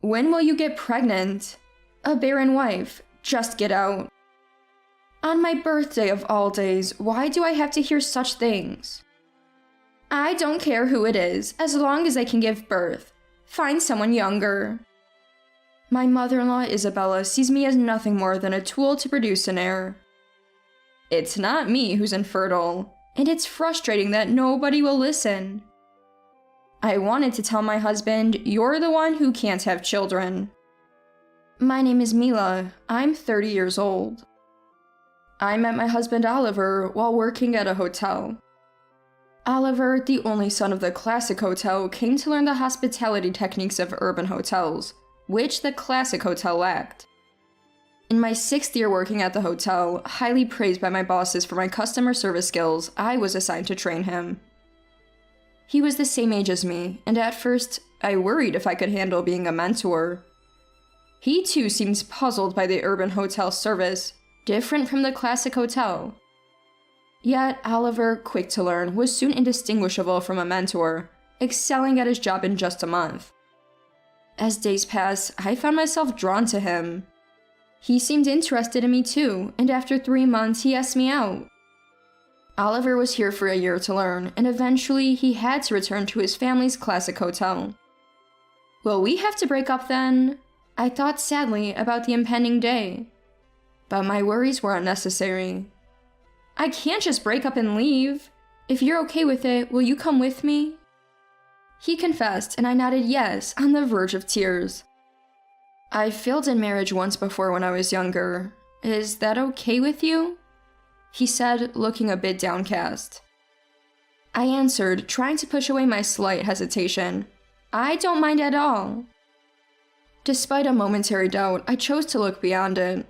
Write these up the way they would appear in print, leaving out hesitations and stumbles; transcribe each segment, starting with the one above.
When will you get pregnant? A barren wife. Just get out. On my birthday of all days, why do I have to hear such things? I don't care who it is, as long as I can give birth. Find someone younger. My mother-in-law Isabella sees me as nothing more than a tool to produce an heir. It's not me who's infertile, and it's frustrating that nobody will listen. I wanted to tell my husband, you're the one who can't have children. My name is Mila. I'm 30 years old. I met my husband Oliver while working at a hotel. Oliver, the only son of the classic hotel, came to learn the hospitality techniques of urban hotels, which the classic hotel lacked. In my 6th year working at the hotel, highly praised by my bosses for my customer service skills, I was assigned to train him. He was the same age as me, and at first, I worried if I could handle being a mentor. He too seems puzzled by the urban hotel service, different from the classic hotel. Yet, Oliver, quick to learn, was soon indistinguishable from a mentor, excelling at his job in just a month. As days passed, I found myself drawn to him. He seemed interested in me too, and after 3 months, he asked me out. Oliver was here for a year to learn, and eventually he had to return to his family's classic hotel. Will we have to break up then? I thought sadly about the impending day. But my worries were unnecessary. I can't just break up and leave. If you're okay with it, will you come with me? He confessed, and I nodded yes, on the verge of tears. I failed in marriage once before when I was younger. Is that okay with you? He said, looking a bit downcast. I answered, trying to push away my slight hesitation. I don't mind at all. Despite a momentary doubt, I chose to look beyond it.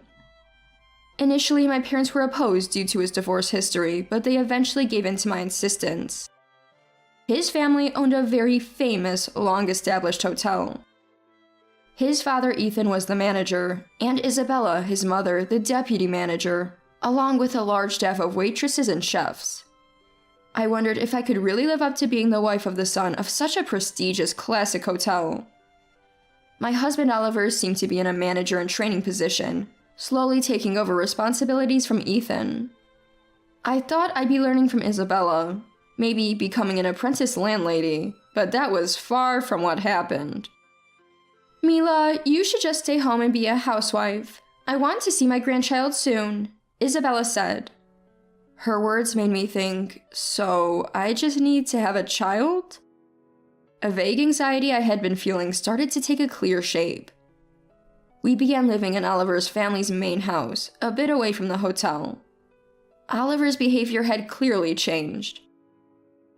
Initially, my parents were opposed due to his divorce history, but they eventually gave in to my insistence. His family owned a very famous, long-established hotel. His father, Ethan, was the manager, and Isabella, his mother, the deputy manager, along with a large staff of waitresses and chefs. I wondered if I could really live up to being the wife of the son of such a prestigious classic hotel. My husband Oliver seemed to be in a manager and training position, slowly taking over responsibilities from Ethan. I thought I'd be learning from Isabella, maybe becoming an apprentice landlady, but that was far from what happened. Mila, you should just stay home and be a housewife. I want to see my grandchild soon, Isabella said. Her words made me think, so I just need to have a child? A vague anxiety I had been feeling started to take a clear shape. We began living in Oliver's family's main house, a bit away from the hotel. Oliver's behavior had clearly changed.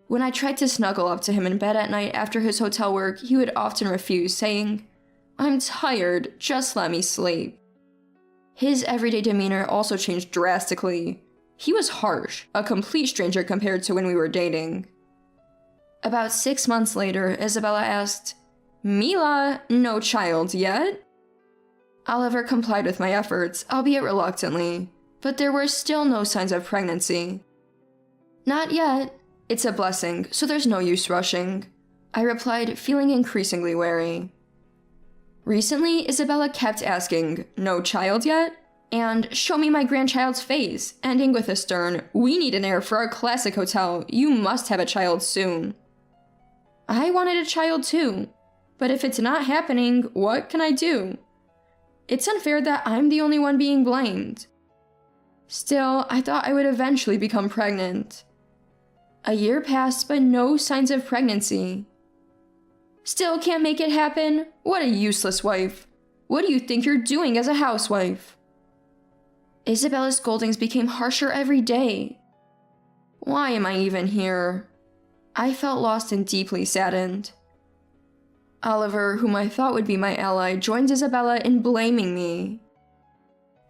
When I tried to snuggle up to him in bed at night after his hotel work, he would often refuse, saying, "I'm tired, just let me sleep." His everyday demeanor also changed drastically. He was harsh, a complete stranger compared to when we were dating. About 6 months later, Isabella asked, "Mila, no child yet?" Oliver complied with my efforts, albeit reluctantly, but there were still no signs of pregnancy. "Not yet. It's a blessing, so there's no use rushing," I replied, feeling increasingly wary. Recently, Isabella kept asking, "No child yet?" and "Show me my grandchild's face," ending with a stern, "We need an heir for our classic hotel. You must have a child soon." I wanted a child too, but if it's not happening, what can I do? It's unfair that I'm the only one being blamed. Still, I thought I would eventually become pregnant. A year passed, but no signs of pregnancy. Still can't make it happen? What a useless wife. What do you think you're doing as a housewife? Isabella's scoldings became harsher every day. Why am I even here? I felt lost and deeply saddened. Oliver, whom I thought would be my ally, joined Isabella in blaming me.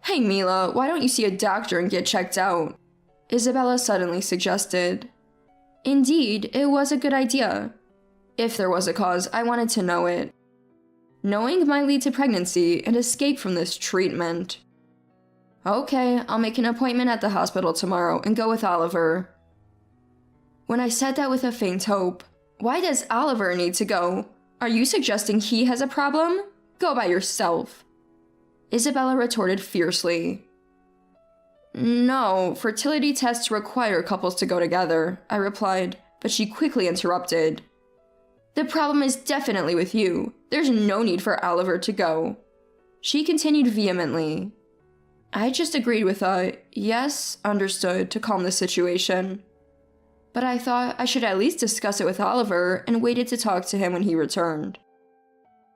"Hey Mila, why don't you see a doctor and get checked out?" Isabella suddenly suggested. Indeed, it was a good idea. If there was a cause, I wanted to know it. Knowing might lead to pregnancy and escape from this treatment. Okay, I'll make an appointment at the hospital tomorrow and go with Oliver. When I said that with a faint hope, "Why does Oliver need to go? Are you suggesting he has a problem?" Go by yourself. Isabella retorted fiercely. No, fertility tests require couples to go together, I replied, but she quickly interrupted. The problem is definitely with you. There's no need for Oliver to go. She continued vehemently. I just agreed with a yes, understood, to calm the situation. But I thought I should at least discuss it with Oliver and waited to talk to him when he returned.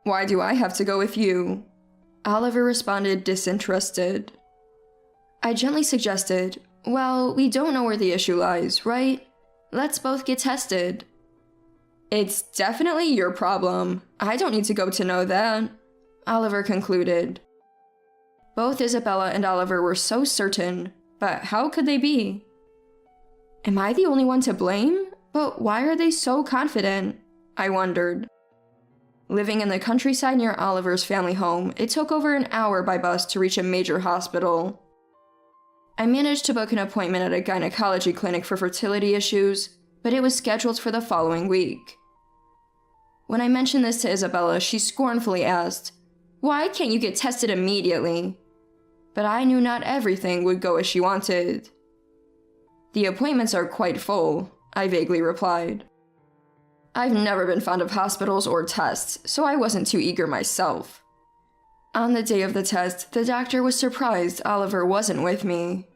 Why do I have to go with you? Oliver responded disinterested. I gently suggested, well, we don't know where the issue lies, right? Let's both get tested. It's definitely your problem. I don't need to go to know that, Oliver concluded. Both Isabella and Oliver were so certain, but how could they be? Am I the only one to blame? But why are they so confident? I wondered. Living in the countryside near Oliver's family home, it took over an hour by bus to reach a major hospital. I managed to book an appointment at a gynecology clinic for fertility issues, but it was scheduled for the following week. When I mentioned this to Isabella, she scornfully asked, "Why can't you get tested immediately?" But I knew not everything would go as she wanted. The appointments are quite full, I vaguely replied. I've never been fond of hospitals or tests, so I wasn't too eager myself. On the day of the test, the doctor was surprised Oliver wasn't with me.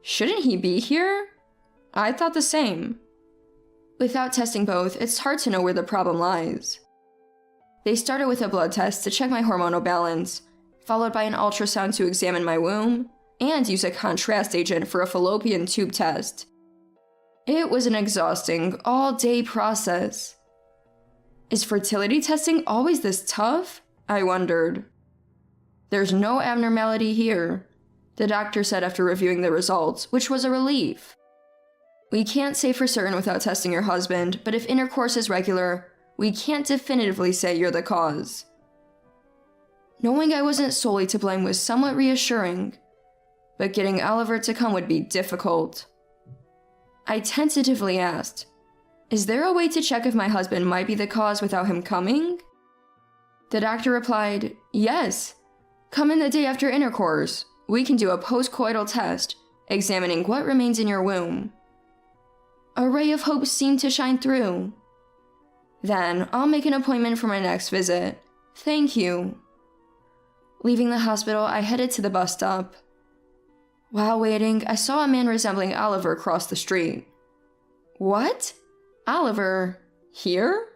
Shouldn't he be here? I thought the same. Without testing both, it's hard to know where the problem lies. They started with a blood test to check my hormonal balance, followed by an ultrasound to examine my womb, and use a contrast agent for a fallopian tube test. It was an exhausting, all-day process. Is fertility testing always this tough? I wondered. There's no abnormality here, the doctor said after reviewing the results, which was a relief. We can't say for certain without testing your husband, but if intercourse is regular, we can't definitively say you're the cause. Knowing I wasn't solely to blame was somewhat reassuring, but getting Oliver to come would be difficult. I tentatively asked, "Is there a way to check if my husband might be the cause without him coming?" The doctor replied, "Yes. Come in the day after intercourse. We can do a postcoital test, examining what remains in your womb." A ray of hope seemed to shine through. Then, I'll make an appointment for my next visit. Thank you. Leaving the hospital, I headed to the bus stop. While waiting, I saw a man resembling Oliver cross the street. What? Oliver? Here?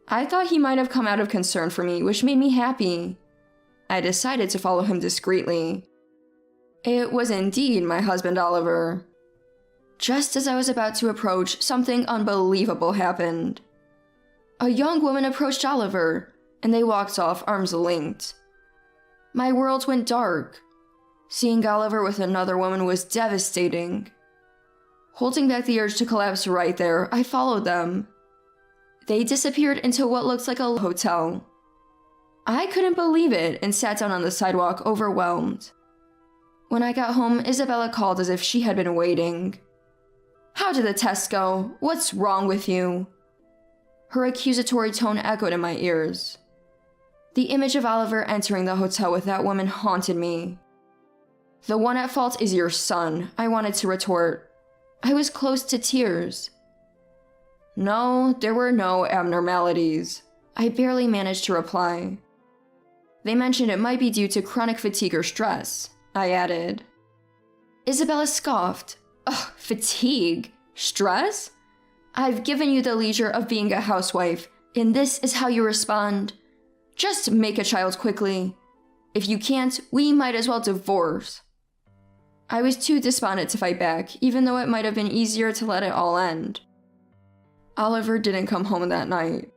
I thought he might have come out of concern for me, which made me happy. I decided to follow him discreetly. It was indeed my husband Oliver. Just as I was about to approach, something unbelievable happened. A young woman approached Oliver, and they walked off arms linked. My world went dark. Seeing Oliver with another woman was devastating. Holding back the urge to collapse right there, I followed them. They disappeared into what looked like a hotel. I couldn't believe it and sat down on the sidewalk, overwhelmed. When I got home, Isabella called as if she had been waiting. "How did the test go? What's wrong with you?" Her accusatory tone echoed in my ears. The image of Oliver entering the hotel with that woman haunted me. "The one at fault is your son," I wanted to retort. I was close to tears. No, there were no abnormalities. I barely managed to reply. They mentioned it might be due to chronic fatigue or stress, I added. Isabella scoffed. Ugh, fatigue? Stress? I've given you the leisure of being a housewife, and this is how you respond. Just make a child quickly. If you can't, we might as well divorce. I was too despondent to fight back, even though it might have been easier to let it all end. Oliver didn't come home that night.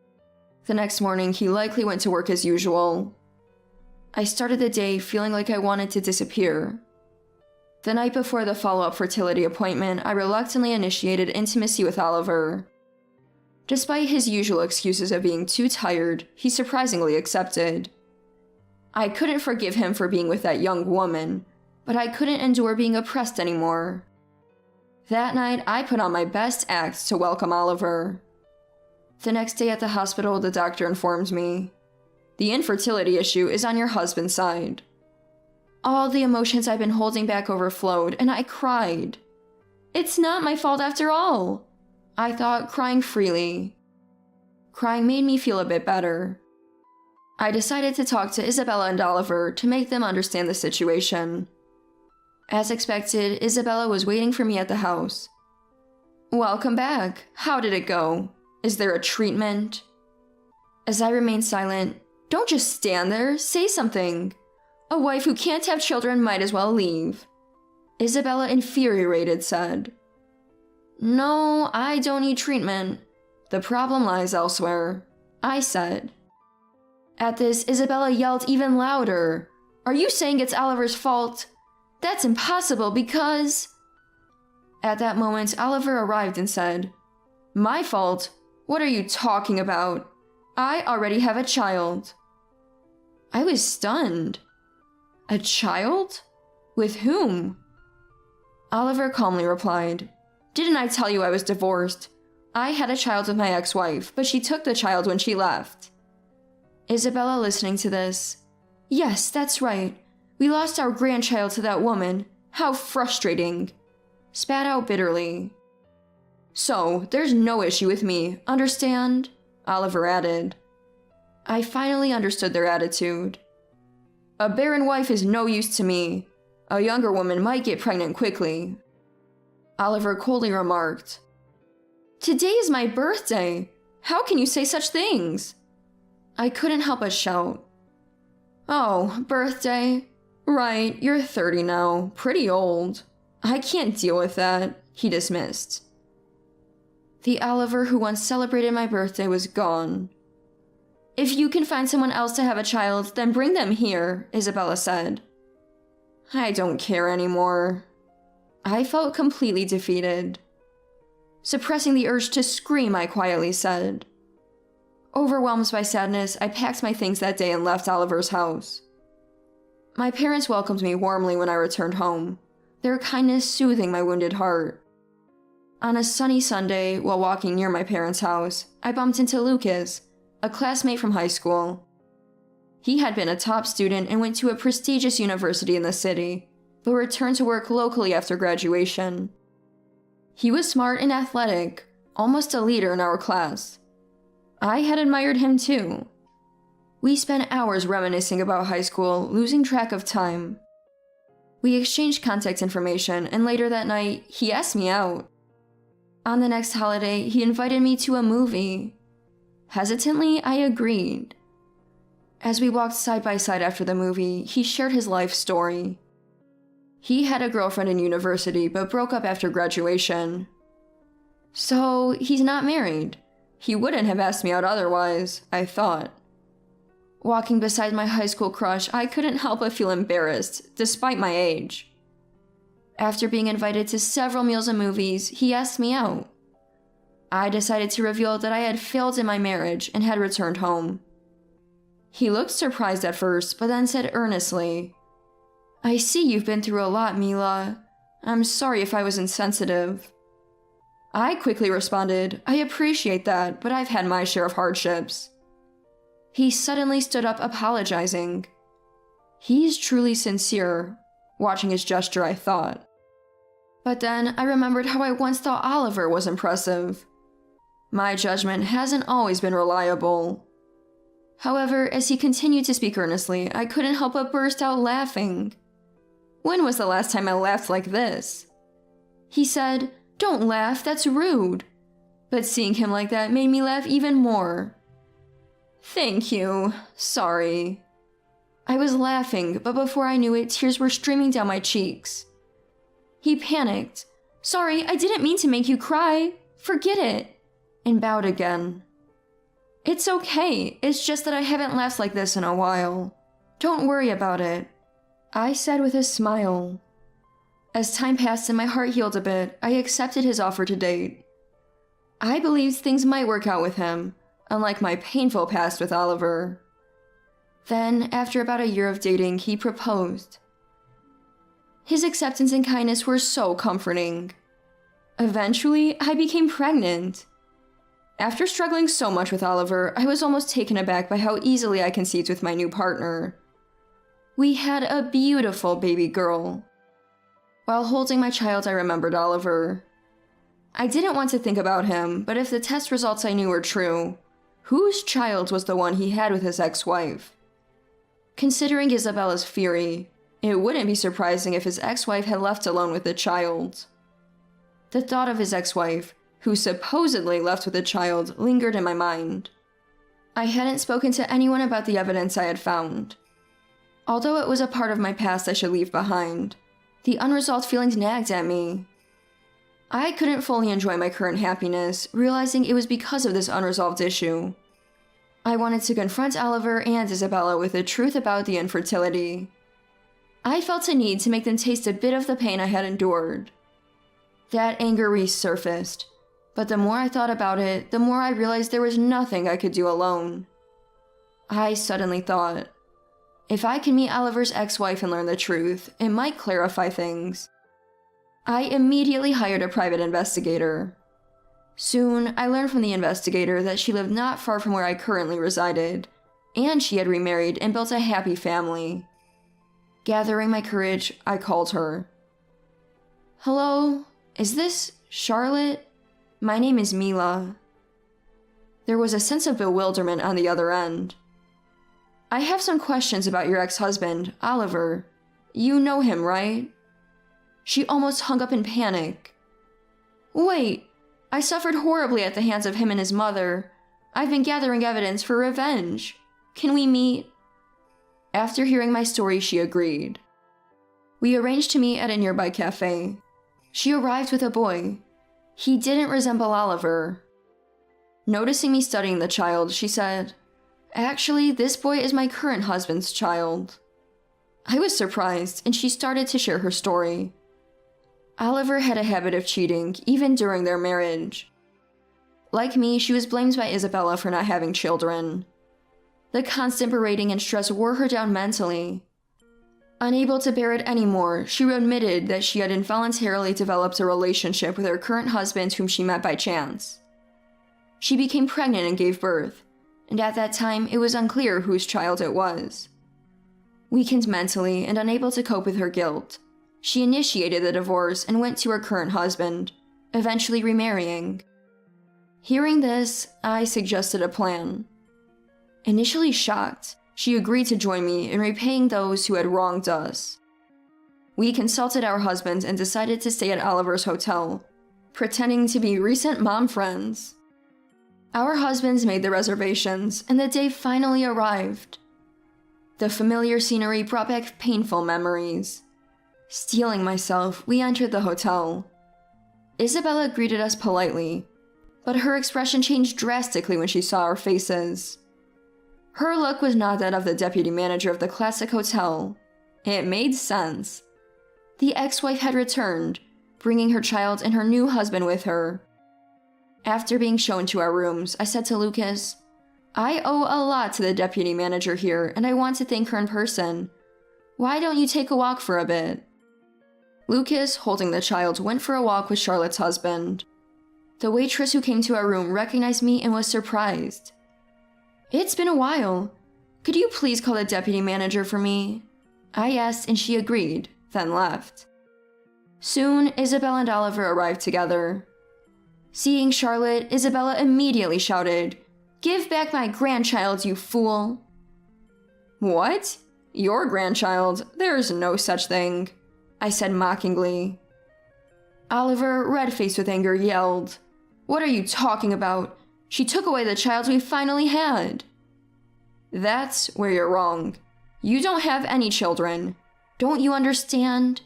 The next morning, he likely went to work as usual. I started the day feeling like I wanted to disappear. The night before the follow-up fertility appointment, I reluctantly initiated intimacy with Oliver. Despite his usual excuses of being too tired, he surprisingly accepted. I couldn't forgive him for being with that young woman, but I couldn't endure being oppressed anymore. That night, I put on my best act to welcome Oliver. The next day at the hospital, the doctor informed me. The infertility issue is on your husband's side." All the emotions I'd been holding back overflowed, and I cried. It's not my fault after all, I thought, crying freely. Crying made me feel a bit better. I decided to talk to Isabella and Oliver to make them understand the situation. As expected, Isabella was waiting for me at the house. "Welcome back. How did it go? Is there a treatment?" As I remained silent, "Don't just stand there, say something. A wife who can't have children might as well leave," Isabella, infuriated, said. "No, I don't need treatment. The problem lies elsewhere," I said. At this, Isabella yelled even louder. "Are you saying it's Oliver's fault? That's impossible because..." At that moment, Oliver arrived and said, "My fault? What are you talking about? I already have a child." I was stunned. A child? With whom? Oliver calmly replied, "Didn't I tell you I was divorced? I had a child with my ex-wife, but she took the child when she left." Isabella, listening to this, "Yes, that's right. We lost our grandchild to that woman. How frustrating," spat out bitterly. "So, there's no issue with me, understand?" Oliver added. I finally understood their attitude. "A barren wife is no use to me. A younger woman might get pregnant quickly," Oliver coldly remarked. "Today is my birthday. How can you say such things?" I couldn't help but shout. "Oh, birthday? Right, you're 30 now. Pretty old. I can't deal with that," he dismissed. The Oliver who once celebrated my birthday was gone. "If you can find someone else to have a child, then bring them here," Isabella said. I don't care anymore. I felt completely defeated. Suppressing the urge to scream, I quietly said. Overwhelmed by sadness, I packed my things that day and left Oliver's house. My parents welcomed me warmly when I returned home, their kindness soothing my wounded heart. On a sunny Sunday, while walking near my parents' house, I bumped into Lucas, a classmate from high school. He had been a top student and went to a prestigious university in the city, but returned to work locally after graduation. He was smart and athletic, almost a leader in our class. I had admired him too. We spent hours reminiscing about high school, losing track of time. We exchanged contact information, and later that night, he asked me out. On the next holiday, he invited me to a movie. Hesitantly, I agreed. As we walked side by side after the movie, he shared his life story. He had a girlfriend in university, but broke up after graduation. So, he's not married. He wouldn't have asked me out otherwise, I thought. Walking beside my high school crush, I couldn't help but feel embarrassed, despite my age. After being invited to several meals and movies, he asked me out. I decided to reveal that I had failed in my marriage and had returned home. He looked surprised at first, but then said earnestly, I see you've been through a lot, Mila. I'm sorry if I was insensitive. I quickly responded, I appreciate that, but I've had my share of hardships. He suddenly stood up, apologizing. He's truly sincere. Watching his gesture, I thought. But then I remembered how I once thought Oliver was impressive. My judgment hasn't always been reliable. However, as he continued to speak earnestly, I couldn't help but burst out laughing. When was the last time I laughed like this? He said, Don't laugh, that's rude. But seeing him like that made me laugh even more. Thank you. Sorry. I was laughing, but before I knew it, tears were streaming down my cheeks. He panicked. Sorry, I didn't mean to make you cry. Forget it. And bowed again. It's okay. It's just that I haven't laughed like this in a while. Don't worry about it, I said with a smile. As time passed and my heart healed a bit, I accepted his offer to date. I believed things might work out with him, unlike my painful past with Oliver. Then, after about a year of dating, he proposed. His acceptance and kindness were so comforting. Eventually, I became pregnant. After struggling so much with Oliver, I was almost taken aback by how easily I conceived with my new partner. We had a beautiful baby girl. While holding my child, I remembered Oliver. I didn't want to think about him, but if the test results I knew were true, whose child was the one he had with his ex-wife? Considering Isabella's fury, it wouldn't be surprising if his ex-wife had left alone with the child. The thought of his ex-wife, who supposedly left with a child, lingered in my mind. I hadn't spoken to anyone about the evidence I had found. Although it was a part of my past I should leave behind, the unresolved feelings nagged at me. I couldn't fully enjoy my current happiness, realizing it was because of this unresolved issue. I wanted to confront Oliver and Isabella with the truth about the infertility. I felt a need to make them taste a bit of the pain I had endured. That anger resurfaced, but the more I thought about it, the more I realized there was nothing I could do alone. I suddenly thought, if I can meet Oliver's ex-wife and learn the truth, it might clarify things. I immediately hired a private investigator. Soon, I learned from the investigator that she lived not far from where I currently resided, and she had remarried and built a happy family. Gathering my courage, I called her. "Hello, is this Charlotte? My name is Mila." There was a sense of bewilderment on the other end. "I have some questions about your ex-husband, Oliver. You know him, right?" She almost hung up in panic. "Wait, I suffered horribly at the hands of him and his mother. I've been gathering evidence for revenge. Can we meet?" After hearing my story, she agreed. We arranged to meet at a nearby cafe. She arrived with a boy. He didn't resemble Oliver. Noticing me studying the child, she said, "Actually, this boy is my current husband's child." I was surprised, and she started to share her story. Oliver had a habit of cheating, even during their marriage. Like me, she was blamed by Isabella for not having children. The constant berating and stress wore her down mentally. Unable to bear it anymore, she admitted that she had involuntarily developed a relationship with her current husband whom she met by chance. She became pregnant and gave birth, and at that time it was unclear whose child it was. Weakened mentally and unable to cope with her guilt, she initiated the divorce and went to her current husband, eventually remarrying. Hearing this, I suggested a plan. Initially shocked, she agreed to join me in repaying those who had wronged us. We consulted our husbands and decided to stay at Oliver's hotel, pretending to be recent mom friends. Our husbands made the reservations, and the day finally arrived. The familiar scenery brought back painful memories. Steeling myself, we entered the hotel. Isabella greeted us politely, but her expression changed drastically when she saw our faces. Her look was not that of the deputy manager of the classic hotel. It made sense. The ex-wife had returned, bringing her child and her new husband with her. After being shown to our rooms, I said to Lucas, "I owe a lot to the deputy manager here, and I want to thank her in person. Why don't you take a walk for a bit?" Lucas, holding the child, went for a walk with Charlotte's husband. The waitress who came to our room recognized me and was surprised. "It's been a while. Could you please call the deputy manager for me?" I asked, and she agreed, then left. Soon, Isabella and Oliver arrived together. Seeing Charlotte, Isabella immediately shouted, "Give back my grandchild, you fool!" "What? Your grandchild? There's no such thing," I said mockingly. Oliver, red-faced with anger, yelled, "What are you talking about? She took away the child we finally had." "That's where you're wrong. You don't have any children. Don't you understand?"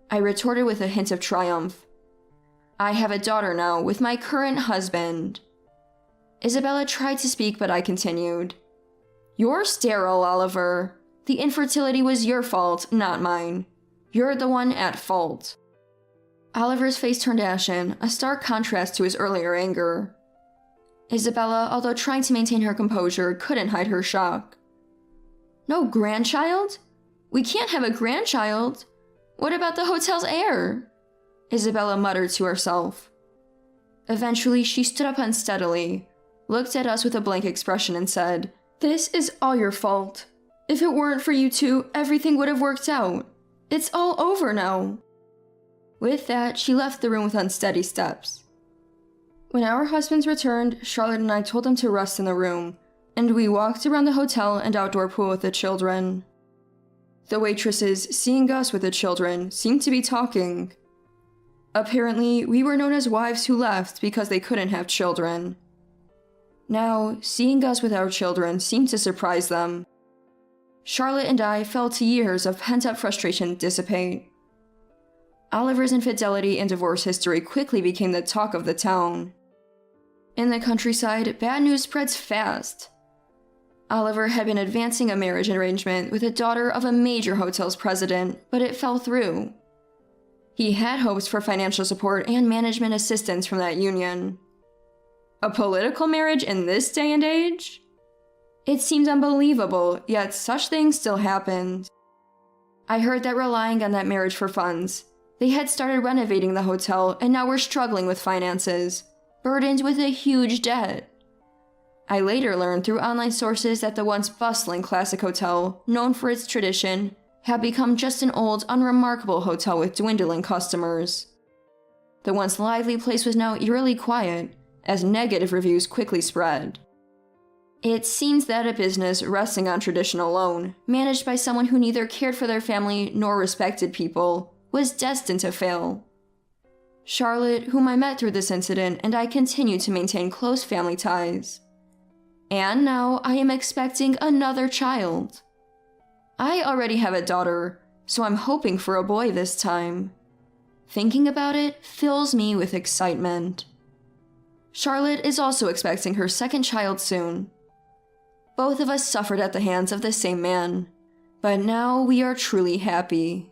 I retorted with a hint of triumph. "I have a daughter now with my current husband." Isabella tried to speak, but I continued. "You're sterile, Oliver. The infertility was your fault, not mine. You're the one at fault." Oliver's face turned ashen, a stark contrast to his earlier anger. Isabella, although trying to maintain her composure, couldn't hide her shock. "No grandchild? We can't have a grandchild. What about the hotel's heir?" Isabella muttered to herself. Eventually, she stood up unsteadily, looked at us with a blank expression, and said, "This is all your fault. If it weren't for you two, everything would have worked out. It's all over now." With that, she left the room with unsteady steps. When our husbands returned, Charlotte and I told them to rest in the room, and we walked around the hotel and outdoor pool with the children. The waitresses, seeing us with the children, seemed to be talking. Apparently, we were known as wives who left because they couldn't have children. Now, seeing us with our children seemed to surprise them. Charlotte and I felt years of pent-up frustration dissipate. Oliver's infidelity and divorce history quickly became the talk of the town. In the countryside, bad news spreads fast. Oliver had been advancing a marriage arrangement with the daughter of a major hotel's president, but it fell through. He had hopes for financial support and management assistance from that union. A political marriage in this day and age? It seemed unbelievable, yet such things still happened. I heard that relying on that marriage for funds, they had started renovating the hotel and now were struggling with finances, burdened with a huge debt. I later learned through online sources that the once bustling classic hotel, known for its tradition, had become just an old, unremarkable hotel with dwindling customers. The once lively place was now eerily quiet, as negative reviews quickly spread. It seems that a business resting on tradition alone, managed by someone who neither cared for their family nor respected people, was destined to fail. Charlotte, whom I met through this incident, and I continue to maintain close family ties. And now I am expecting another child. I already have a daughter, so I'm hoping for a boy this time. Thinking about it fills me with excitement. Charlotte is also expecting her second child soon. Both of us suffered at the hands of the same man, but now we are truly happy.